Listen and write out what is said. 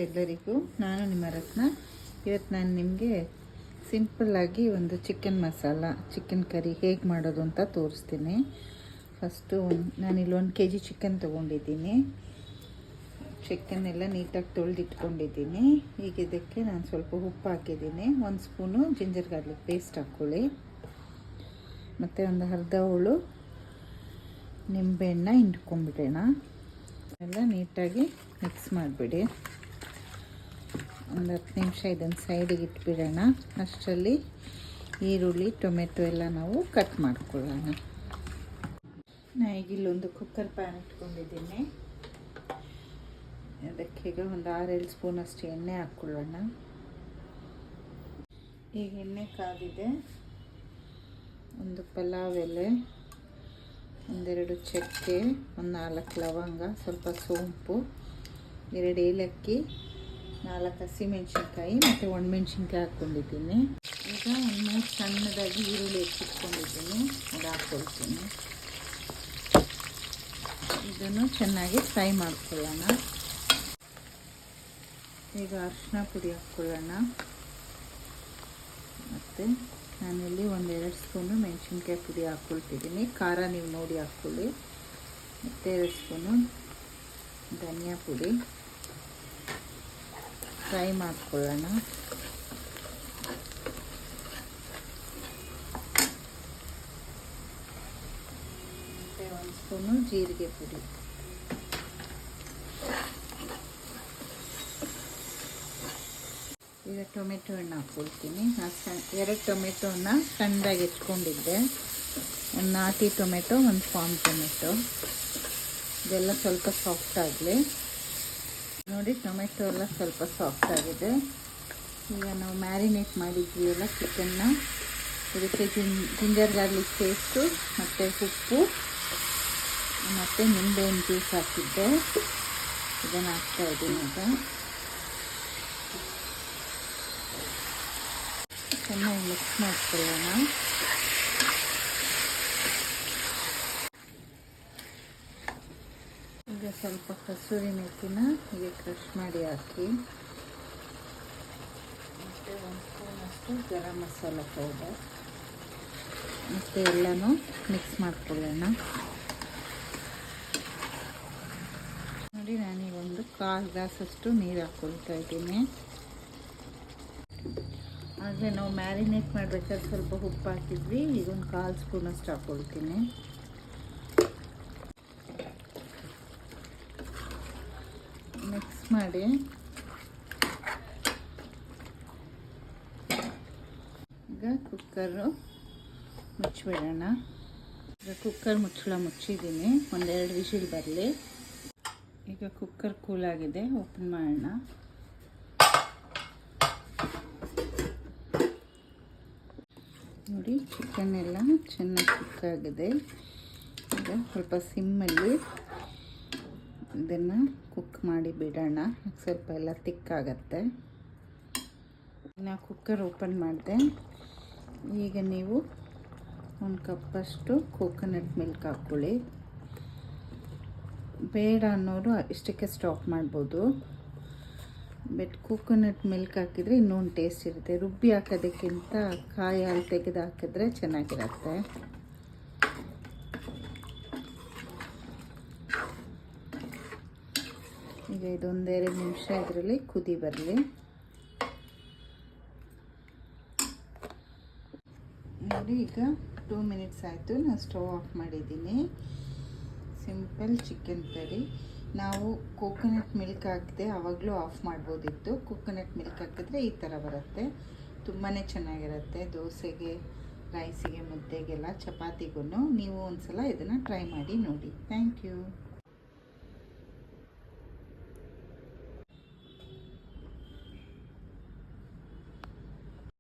ಎಲ್ಲರಿಗೂ ನಾನು ನಿಮ್ಮ ರತ್ನ. ಇವತ್ತು ನಾನು ನಿಮಗೆ ಸಿಂಪಲ್ಲಾಗಿ ಒಂದು ಚಿಕನ್ ಮಸಾಲ ಚಿಕನ್ ಕರಿ ಹೇಗೆ ಮಾಡೋದು ಅಂತ ತೋರಿಸ್ತೀನಿ. ಫಸ್ಟು ನಾನಿಲ್ಲಿ 1 kg ಚಿಕನ್ ತೊಗೊಂಡಿದ್ದೀನಿ. ಚಿಕನ್ ಎಲ್ಲ ನೀಟಾಗಿ ತೊಳೆದಿಟ್ಕೊಂಡಿದ್ದೀನಿ. ಈಗ ಇದಕ್ಕೆ ನಾನು ಸ್ವಲ್ಪ ಉಪ್ಪು ಹಾಕಿದ್ದೀನಿ. 1 ಸ್ಪೂನು ಜಿಂಜರ್ ಗಾರ್ಲಿಕ್ ಪೇಸ್ಟ್ ಹಾಕ್ಕೊಳ್ಳಿ. ಮತ್ತು ಒಂದು ಅರ್ಧ ಹೋಳು ನಿಂಬೆಹಣ್ಣ ಹಿಂಡ್ಕೊಂಡ್ಬಿಡೋಣ. ಎಲ್ಲ ನೀಟಾಗಿ ಮಿಕ್ಸ್ ಮಾಡಿಬಿಡಿ. ಒಂದು 10 ನಿಮಿಷ ಇದನ್ನು ಸೈಡಿಗೆ ಇಟ್ಬಿಡೋಣ. ಅಷ್ಟರಲ್ಲಿ ಈರುಳ್ಳಿ ಟೊಮೆಟೊ ಎಲ್ಲ ನಾವು ಕಟ್ ಮಾಡ್ಕೊಳ್ಳೋಣ. ನಾನು ಈಗ ಇಲ್ಲೊಂದು ಕುಕ್ಕರ್ ಪ್ಯಾನ್ ಇಟ್ಕೊಂಡಿದ್ದೀನಿ. ಅದಕ್ಕೆ ಈಗ ಒಂದು 6-7 ಸ್ಪೂನಷ್ಟು ಎಣ್ಣೆ ಹಾಕ್ಕೊಳ್ಳೋಣ. ಈಗ ಎಣ್ಣೆ ಕಾದಿದೆ. ಒಂದು ಪಲಾವ್ ಎಲೆ, 1-2 ಚಕ್ಕೆ, ಒಂದು 4 ಲವಂಗ, ಸ್ವಲ್ಪ ಸೋಂಪು, 2 ಏಲಕ್ಕಿ, 4 ಹಸಿಮೆಣ್ಸಿನ್ಕಾಯಿ ಮತ್ತು ಒಣಮೆಣ್ಸಿನ್ಕಾಯಿ ಹಾಕ್ಕೊಂಡಿದ್ದೀನಿ. ಈಗ 3 ಸಣ್ಣದಾಗಿ ಈರುಳ್ಳಿ ಹೆಚ್ಚಿಟ್ಕೊಂಡಿದ್ದೀನಿ, ಅದು ಹಾಕ್ಕೊಳ್ತೀನಿ. ಇದನ್ನು ಚೆನ್ನಾಗಿ ಫ್ರೈ ಮಾಡ್ಕೊಳ್ಳೋಣ. ಈಗ ಅರಿಶಿನ ಪುಡಿ ಹಾಕ್ಕೊಳ್ಳೋಣ. ಮತ್ತು ನಾನಿಲ್ಲಿ 1-2 ಸ್ಪೂನು ಮೆಣಸಿನ್ಕಾಯಿ ಪುಡಿ ಹಾಕ್ಕೊಳ್ತಿದ್ದೀನಿ. ಖಾರ ನೀವು ನೋಡಿ ಹಾಕ್ಕೊಳ್ಳಿ. ಮತ್ತು 2 ಸ್ಪೂನು ಧನಿಯಾ ಪುಡಿ ಫ್ರೈ ಮಾಡ್ಕೊಳ್ಳೋಣ. ಮತ್ತು 1 ಸ್ಪೂನು ಜೀರಿಗೆ ಪುಡಿ. ಈಗ ಟೊಮೆಟೊ ಹಣ್ಣು ಹಾಕ್ಕೊಳ್ತೀನಿ. 2 ಟೊಮೆಟೊನ ಸಣ್ಣದಾಗಿ ಹೆಚ್ಕೊಂಡಿದ್ದೆ. ಒಂದು ನಾಟಿ ಟೊಮೆಟೊ, 1 ಫಾರ್ಮ್ ಟೊಮೆಟೊ. ಇದೆಲ್ಲ ಸ್ವಲ್ಪ ಸಾಫ್ಟ್ ಆಗಲಿ. ನೋಡಿ, ಟೊಮೆಟೊ ಎಲ್ಲ ಸ್ವಲ್ಪ ಸಾಫ್ಟ್ ಆಗಿದೆ. ಈಗ ನಾವು ಮ್ಯಾರಿನೇಟ್ ಮಾಡಿದ್ವಿ ಎಲ್ಲ ಚಿಕನ್ನ. ಇದಕ್ಕೆ ಜಿಂಜರ್ ಗಾರ್ಲಿಕ್ ಪೇಸ್ಟು ಮತ್ತು ಉಪ್ಪು ಮತ್ತು ನಿಂಬೆಹಣ್ಣು ಜ್ಯೂಸ್ ಹಾಕಿದ್ದೆ. ಇದನ್ನು ಹಾಕ್ತಾಯಿದ್ದೀನಿ. ಈಗ ಚೆನ್ನಾಗಿ ಮಿಕ್ಸ್ ಮಾಡ್ಕೊಳ್ಳೋಣ. ಈಗ ಸ್ವಲ್ಪ ಕಸೂರಿ ಮೆಥಿನ ಹೀಗೆ ಕ್ರಷ್ ಮಾಡಿ ಹಾಕಿ. ಮತ್ತು 1 ಸ್ಪೂನಷ್ಟು ಗರಂ ಮಸಾಲ ಪೌಡರ್ ಮತ್ತು ಎಲ್ಲನೂ ಮಿಕ್ಸ್ ಮಾಡ್ಕೊಳ್ಳೋಣ. ನೋಡಿ, ನಾನೀಗ ಒಂದು 1/4 ಗ್ಲಾಸಷ್ಟು ನೀರು ಹಾಕ್ಕೊಳ್ತಾ ಇದ್ದೀನಿ. ಆದರೆ ನಾವು ಮ್ಯಾರಿನೇಟ್ ಮಾಡಬೇಕಾದ್ರೆ ಸ್ವಲ್ಪ ಉಪ್ಪು ಹಾಕಿದ್ವಿ. ಈಗ ಒಂದು 1/4 ಸ್ಪೂನಷ್ಟು ಹಾಕ್ಕೊಳ್ತೀನಿ. ಮಿಕ್ಸ್ ಮಾಡಿ ಈಗ ಕುಕ್ಕರು ಮುಚ್ಚಿಬಿಡೋಣ. ಈಗ ಕುಕ್ಕರ್ ಮುಚ್ಚಳ ಮುಚ್ಚಿದ್ದೀನಿ. 1-2 ವಿಷಿಲ್ ಬರಲಿ. ಈಗ ಕುಕ್ಕರ್ ಕೂಲಾಗಿದೆ, ಓಪನ್ ಮಾಡೋಣ. ನೋಡಿ, ಚಿಕನ್ ಎಲ್ಲ ಚೆನ್ನಾಗಿ ಕುಕ್ ಆಗಿದೆ. ಈಗ ಸ್ವಲ್ಪ ಸಿಮ್ಮಲ್ಲಿ ಇದನ್ನು ಕುಕ್ ಮಾಡಿ ಬಿಡೋಣ. ಸ್ವಲ್ಪ ಎಲ್ಲ ತಿಕ್ಕಾಗತ್ತೆ. ನಾನು ಕುಕ್ಕರ್ ಓಪನ್ ಮಾಡಿದೆ. ಈಗ ನೀವು 1 ಕಪ್ಪಷ್ಟು ಕೋಕೋನಟ್ ಮಿಲ್ಕ್ ಹಾಕ್ಕೊಳ್ಳಿ. ಬೇಡ ಅನ್ನೋರು ಇಷ್ಟಕ್ಕೆ ಸ್ಟಾಪ್ ಮಾಡ್ಬೋದು. ಬಟ್ ಕೋಕೋನಟ್ ಮಿಲ್ಕ್ ಹಾಕಿದರೆ ಇನ್ನೊಂದು ಟೇಸ್ಟ್ ಇರುತ್ತೆ. ರುಬ್ಬಿ ಹಾಕೋದಕ್ಕಿಂತ ಕಾಯಿ ಹಾಲು ತೆಗೆದು ಹಾಕಿದ್ರೆ ಚೆನ್ನಾಗಿರುತ್ತೆ. ಈಗ ಇದು 1-2 ನಿಮಿಷ ಇದರಲ್ಲಿ ಕುದಿ ಬರಲಿ. ನೋಡಿ, ಈಗ 2 ಮಿನಿಟ್ಸ್ ಆಯಿತು. ನಾನು ಸ್ಟವ್ ಆಫ್ ಮಾಡಿದ್ದೀನಿ. Simple chicken curry. ನಾವು ಕೋಕೋನಟ್ ಮಿಲ್ಕ್ ಹಾಕಿದೆ ಆವಾಗಲೂ ಆಫ್ ಮಾಡ್ಬೋದಿತ್ತು. ಕೋಕೋನಟ್ ಮಿಲ್ಕ್ ಹಾಕಿದ್ರೆ ಈ ಥರ ಬರುತ್ತೆ. ತುಂಬಾ ಚೆನ್ನಾಗಿರುತ್ತೆ. ದೋಸೆಗೆ, ರೈಸಿಗೆ, ಮುದ್ದೆಗೆಲ್ಲ, ಚಪಾತಿಗೂ ನೀವು ಒಂದು ಸಲ ಇದನ್ನು ಟ್ರೈ ಮಾಡಿ ನೋಡಿ. Thank you.